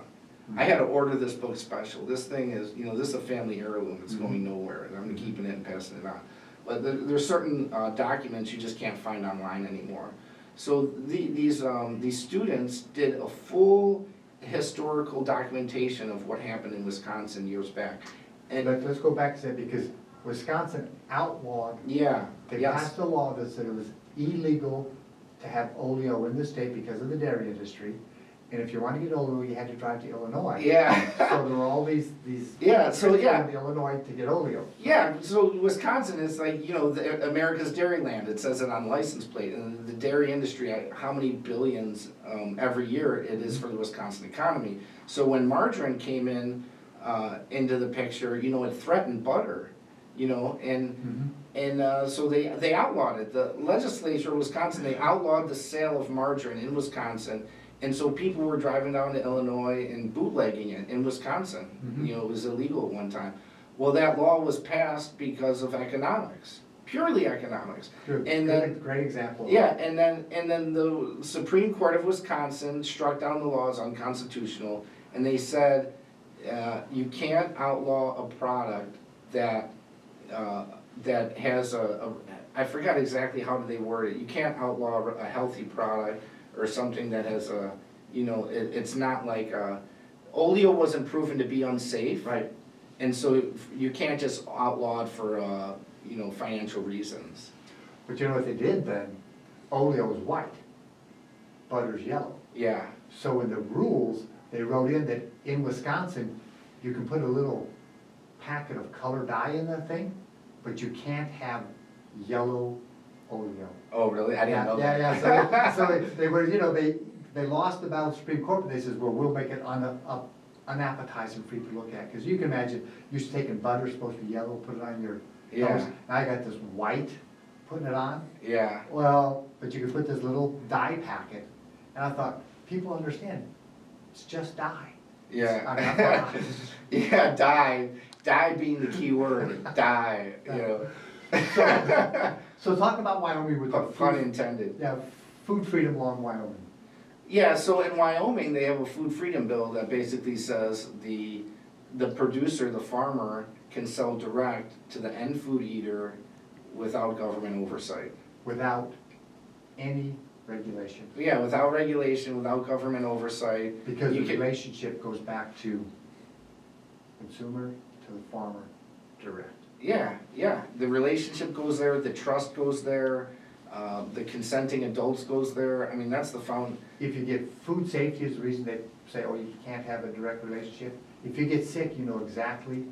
I had to order this book special. This thing is, this is a family heirloom, it's going nowhere, and I'm keeping it and passing it on. But there's certain documents you just can't find online anymore. So these students did a full historical documentation of what happened in Wisconsin years back. And Let's go back to that, because Wisconsin outlawed, yeah, they yes, passed a law that said it was illegal to have Oleo in the state because of the dairy industry. And if you wanted to get Oleo, you had to drive to Illinois. yeah. So there were all these Yeah, so trips yeah. going to Illinois to get Oleo. Yeah, so Wisconsin is like, America's dairy land, it says it on the license plate, and the dairy industry, how many billions every year it is for the Wisconsin economy. So when margarine came in, into the picture, it threatened butter, so they outlawed it. The legislature of Wisconsin, they outlawed the sale of margarine in Wisconsin. And so people were driving down to Illinois and bootlegging it in Wisconsin. It was illegal at one time. Well, that law was passed because of economics, purely economics. Good. And then, Great example. yeah, and then the Supreme Court of Wisconsin struck down the law as unconstitutional, and they said you can't outlaw a product that has I forgot exactly how they word it. You can't outlaw a healthy product or something that has it's not like, Oleo wasn't proven to be unsafe. Right. And so you can't just outlaw it for, financial reasons. But you know what they did then? Oleo is white, butter's yellow. Yeah, So in the rules, they wrote in that in Wisconsin, you can put a little packet of color dye in the thing, but you can't have yellow Oreo. Oh, really? I didn't know that. Yeah, so they were, they lost the battle of Supreme Court, but they says, well, we'll make it unappetizing for you to look at. Because you can imagine, you're taking butter, supposed to be yellow, put it on your Yeah. toast. Now I got this white, putting it on. Yeah. Well, but you could put this little dye packet. And I thought, people understand, it's just dye. Yeah. I mean, I thought, Yeah, die being the key word, die, you know. so talk about Wyoming with the Pun food, intended. yeah, food freedom law in Wyoming. Yeah, so in Wyoming, they have a food freedom bill that basically says the producer, the farmer, can sell direct to the end food eater without government oversight. Without any regulation. Yeah, without regulation, without government oversight. Because you the can- relationship goes back to consumer to the farmer direct. Yeah, the relationship goes there, the trust goes there, the consenting adults goes there. I mean, that's the If you get food safety is the reason they say, oh, you can't have a direct relationship. If you get sick, you know exactly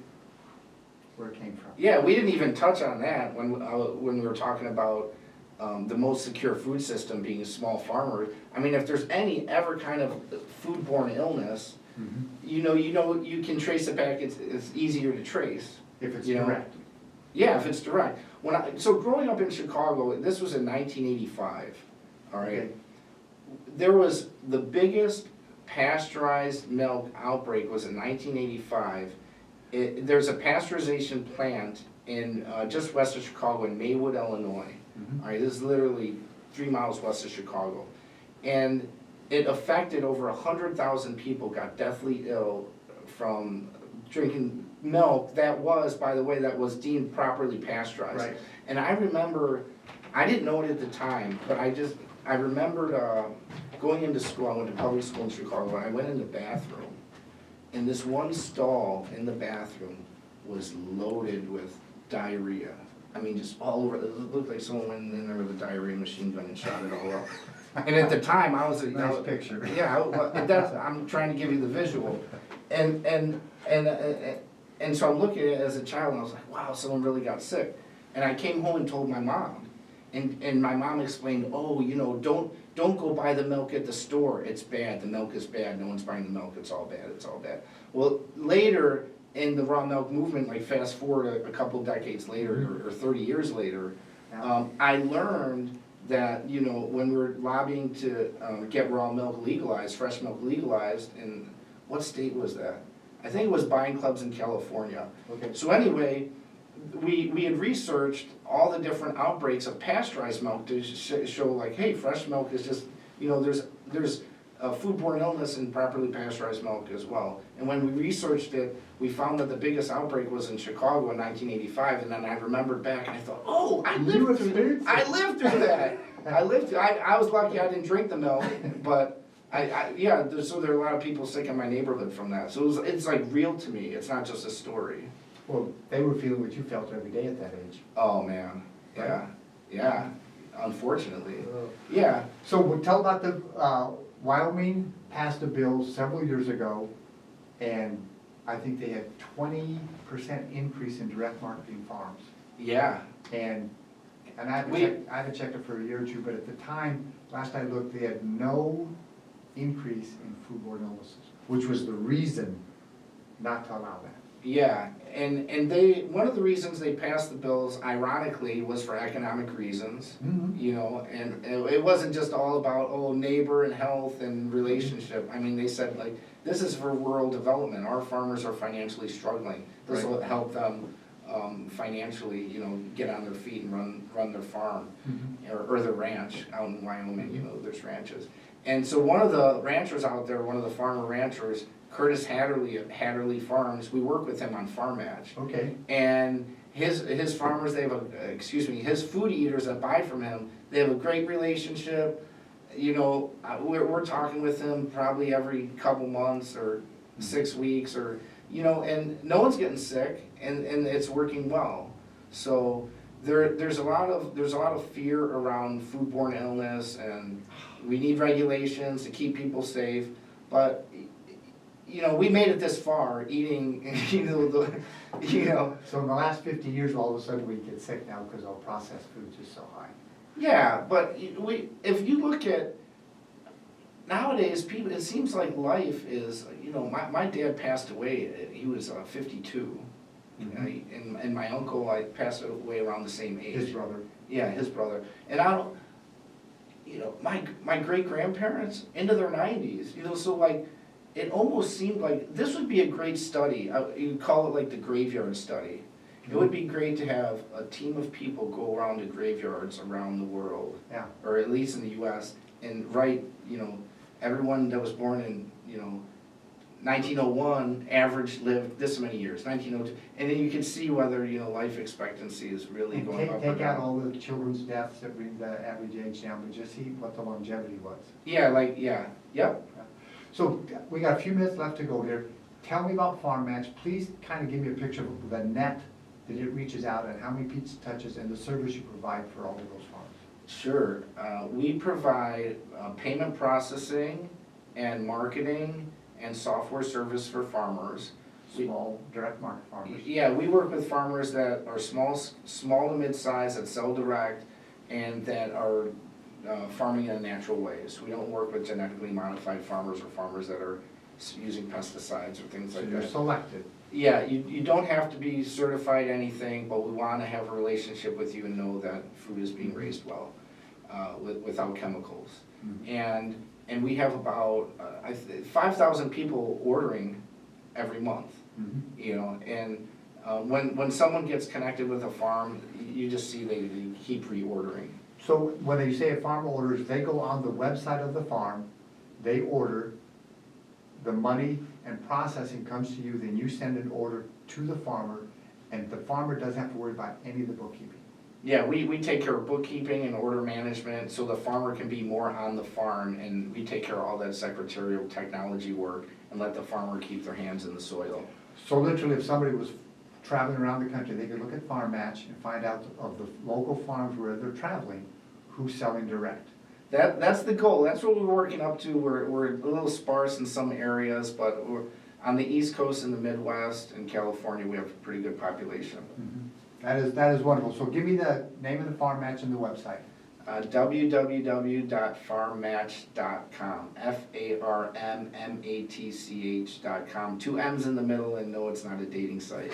where it came from. Yeah, we didn't even touch on that when we were talking about the most secure food system being a small farmer. I mean, if there's any ever kind of foodborne illness, you can trace it back. It's easier to trace. If it's You know? direct. Yeah, if it's direct. So growing up in Chicago, this was in 1985. All right, Okay. there was the biggest pasteurized milk outbreak was in 1985. There's a pasteurization plant in just west of Chicago in Maywood, Illinois. Mhm. All right, this is literally 3 miles west of Chicago. And it affected over 100,000 people, got deathly ill from drinking milk that was, by the way, that was deemed properly pasteurized. Right. And I remember, I didn't know it at the time, but I remembered going into school. I went to public school in Chicago, and I went in the bathroom, and this one stall in the bathroom was loaded with diarrhea. I mean, just all over. It looked like someone went in there with a diarrhea machine gun and shot it all up. And at the time, I was Nice picture. Yeah, I'm trying to give you the visual, and so I'm looking at it as a child, and I was like, wow, someone really got sick. And I came home and told my mom, and my mom explained, oh, don't go buy the milk at the store. It's bad. The milk is bad. No one's buying the milk. It's all bad. It's all bad. Well, later in the raw milk movement, like fast forward a couple decades later or 30 years later, I learned that, when we were lobbying to get raw milk legalized, fresh milk legalized, in what state was that? I think it was buying clubs in California. Okay. So anyway, we had researched all the different outbreaks of pasteurized milk to show like, hey, fresh milk is just, there's a foodborne illness in properly pasteurized milk as well. And when we researched it, we found that the biggest outbreak was in Chicago in 1985, and then I remembered back and I thought, oh, I lived through that. I was lucky I didn't drink the milk, but so there are a lot of people sick in my neighborhood from that. So it's like real to me. It's not just a story. Well, they were feeling what you felt every day at that age. Oh, man. Yeah. Unfortunately. Oh. Yeah. So we'll tell about the, Wyoming passed a bill several years ago, and I think they had 20% increase in direct marketing farms. Yeah. And I haven't checked it for a year or two, but at the time, last I looked, they had no increase in foodborne illnesses, which was the reason not to allow that. Yeah, and one of the reasons they passed the bills, ironically, was for economic reasons. Mm-hmm. And it wasn't just all about, neighbor and health and relationship. I mean, they said, like, this is for rural development. Our farmers are financially struggling. This will help them financially, get on their feet and run their farm or their ranch out in Wyoming. There's ranches. And so one of the ranchers out there, one of the farmer ranchers, Curtis Hatterley of Hatterley Farms, we work with him on Farm Match. Okay. And his farmers, they have his food eaters that buy from him, they have a great relationship. We're talking with him probably every couple months or 6 weeks or, and no one's getting sick and it's working well. So there's a lot of fear around foodborne illness, and we need regulations to keep people safe, but you know, we made it this far eating, you know, So in the last 50 years, all of a sudden we get sick now because our processed foods is so high. yeah, but if you look at, nowadays, people, it seems like life is, you know, my dad passed away, he was 52. And my uncle, I passed away around the same age. His brother. Yeah, his brother. And I don't, you know, my great-grandparents, into their 90s, you know, so like, it almost seemed like, this would be a great study, you'd call it like the graveyard study. It would be great to have a team of people go around to graveyards around the world, Yeah. or at least in the US, and write, you know, everyone that was born in, you know, 1901, average lived this many years, 1902, and then you can see whether, you know, life expectancy is really And going up or take out down. all the children's deaths that bring the average age down, but just see what the longevity was. Yeah, like, yeah, yep. So we got a few minutes left to go here. Tell me about Farm Match. Please kind of give me a picture of the net that it reaches out and how many pizza touches and the service you provide for all of those farms. Sure. We provide payment processing and marketing and software service for farmers. Small direct market farmers. Yeah, we work with farmers that are small to mid-size, that sell direct, and that are farming in a natural way. So we don't work with genetically modified farmers or farmers that are using pesticides or things So like you're that. selected. Yeah, you don't have to be certified anything, but we want to have a relationship with you and know that food is being raised well, without chemicals. Mhm. And we have about 5,000 people ordering every month, Mhm. you know, and when someone gets connected with a farm, you just see they keep reordering. So when you say a farmer orders, they go on the website of the farm, they order, the money and processing comes to you, then you send an order to the farmer, and the farmer doesn't have to worry about any of the bookkeeping. Yeah, we take care of bookkeeping and order management, so the farmer can be more on the farm, and we take care of all that secretarial technology work and let the farmer keep their hands in the soil. So literally, if somebody was traveling around the country, they could look at Farm Match and find out of the local farms where they're traveling, who's selling direct. That's the goal, that's what we're working up to. We're a little sparse in some areas, but we're, on the East Coast and the Midwest and California, we have a pretty good population. That is wonderful. So give me the name of the Farm Match and the website. www.farmmatch.com, FARMMATCH.com, 2 M's in the middle, and no, it's not a dating site.